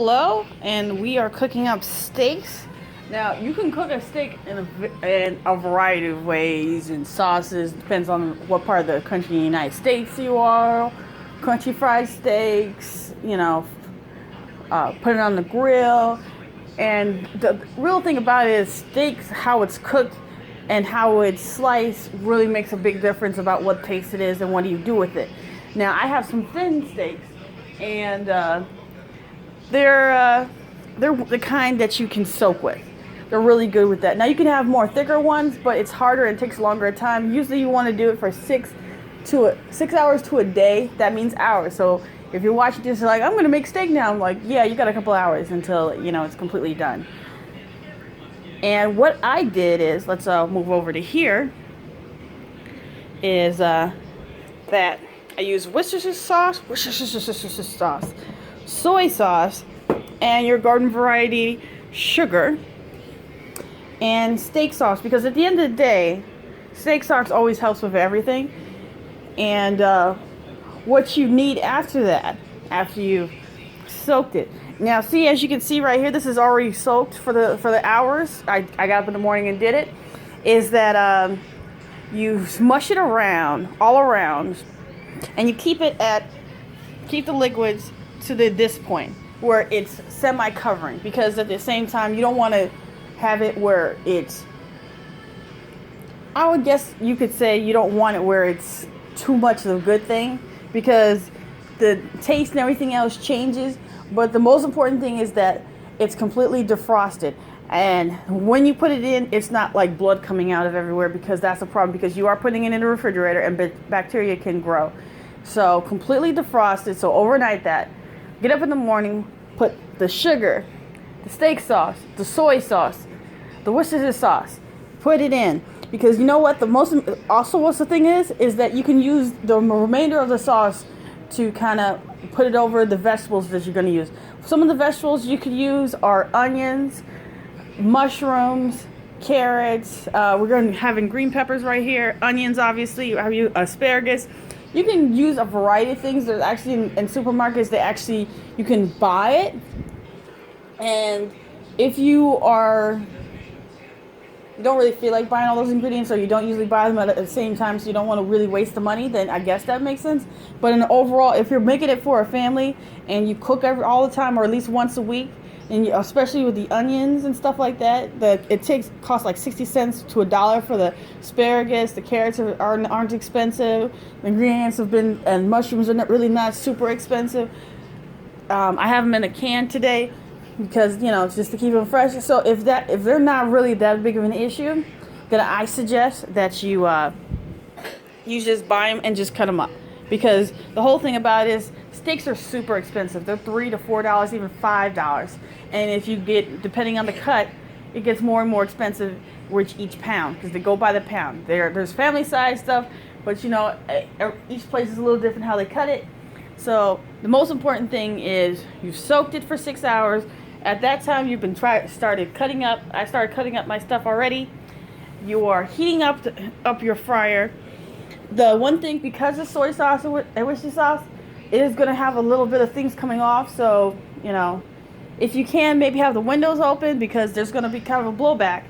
Hello, and we are cooking up steaks. Now, you can cook a steak in a variety of ways and sauces. Depends on what part of the country in the United States you are. Crunchy fried steaks, put it on the grill. And the real thing about it is steaks, how it's cooked and how it's sliced really makes a big difference about what taste it is and what do you do with it. Now, I have some thin steaks, and they're the kind that you can soak with. They're really good with that. Now you can have more thicker ones, but it's harder and takes longer time. Usually you want to do it for 6 hours to a day. That means hours. So if you're watching this, you're like, I'm gonna make steak now. I'm like, yeah, you got a couple hours until it's completely done. And what I did is, let's move over to here. Is that I use Worcestershire sauce, soy sauce, and your garden variety sugar, and steak sauce, because at the end of the day, steak sauce always helps with everything. And what you need after that, after you've soaked it. Now, see, as you can see right here, this is already soaked for the hours. I got up in the morning and did it. Is that you smush it all around, and you keep the liquids to this point where it's semi-covering, because at the same time you don't want to have it where it's, I would guess you could say you don't want it where it's too much of a good thing, because the taste and everything else changes. But the most important thing is that it's completely defrosted, and when you put it in, it's not like blood coming out of everywhere, because that's a problem, because you are putting it in the refrigerator and bacteria can grow. So completely defrosted. So overnight that. Get up in the morning, put the sugar, the steak sauce, the soy sauce, the Worcestershire sauce, put it in. Because you know what, what's the thing is that you can use the remainder of the sauce to kind of put it over the vegetables that you're going to use. Some of the vegetables you could use are onions, mushrooms, carrots. We're going to be having green peppers right here, onions, obviously, asparagus. You can use a variety of things. There's actually in supermarkets, you can buy it. And if you don't really feel like buying all those ingredients, or you don't usually buy them at the same time, so you don't want to really waste the money, then I guess that makes sense. But in the overall, if you're making it for a family and you cook all the time, or at least once a week, and especially with the onions and stuff like that, costs like 60 cents to $1 for the asparagus. The carrots aren't expensive. The ingredients and mushrooms are not super expensive. I have them in a can today, because just to keep them fresh. So if they're not really that big of an issue, then I suggest that you just buy them and just cut them up, because the whole thing about it is steaks are super expensive. They're $3 to $4, even $5. And if you get, depending on the cut, it gets more and more expensive with each pound, because they go by the pound. There's family size stuff, but each place is a little different how they cut it. So the most important thing is you've soaked it for 6 hours. At that time, you've started cutting up. I started cutting up my stuff already. You are heating up your fryer. The one thing, because of soy sauce and Worcestershire sauce, it is going to have a little bit of things coming off. So if you can, maybe have the windows open, because there's going to be kind of a blowback.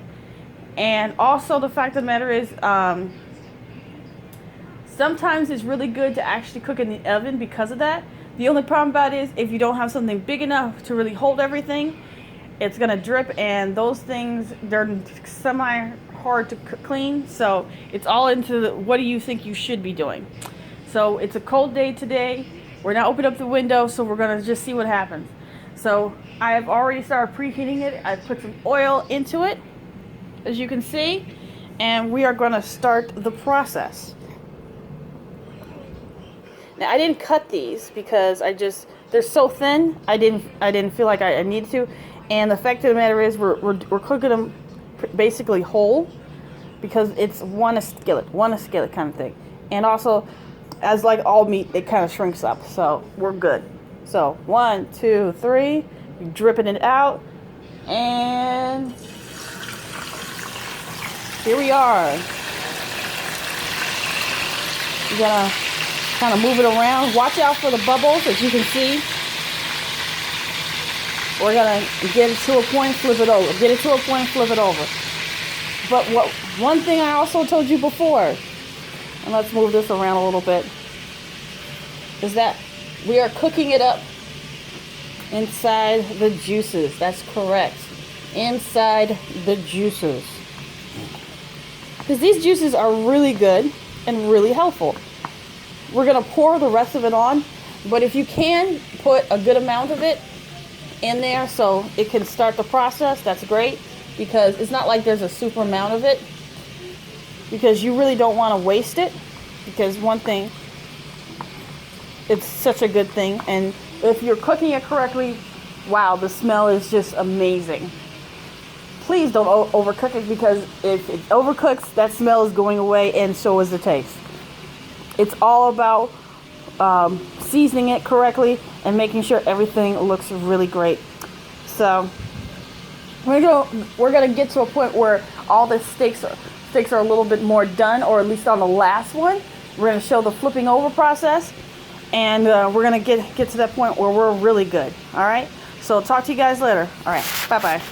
And also, the fact of the matter is, sometimes it's really good to actually cook in the oven because of that. The only problem about it is, if you don't have something big enough to really hold everything, it's going to drip, and those things, they're semi-hard to clean. So it's all into what do you think you should be doing. So it's a cold day today. We're not opening up the window, so we're going to just see what happens. So I have already started preheating it. I put some oil into it, as you can see, and we are going to start the process. Now, I didn't cut these because they're so thin. I didn't feel like I needed to. And the fact of the matter is, we're cooking them basically whole, because it's one a skillet kind of thing. And also, as like all meat, it kind of shrinks up. So we're good. So 1, 2, 3, you're dripping it out, and here we are. You're gonna kind of move it around. Watch out for the bubbles, as you can see. We're gonna get it to a point, flip it over. Get it to a point, flip it over. But one thing I also told you before, and let's move this around a little bit, is that we are cooking it up inside the juices. That's correct. Inside the juices. Because these juices are really good and really helpful. We're going to pour the rest of it on, but if you can put a good amount of it in there so it can start the process, that's great, because it's not like there's a super amount of it, because you really don't want to waste it, because one thing, it's such a good thing, and if you're cooking it correctly, wow, the smell is just amazing. Please don't overcook it, because if it overcooks, that smell is going away, and so is the taste. It's all about seasoning it correctly and making sure everything looks really great. So we're gonna get to a point where all the steaks are a little bit more done, or at least on the last one. We're gonna show the flipping over process, and we're gonna get to that point where we're really good. All right. So talk to you guys later. All right. Bye bye.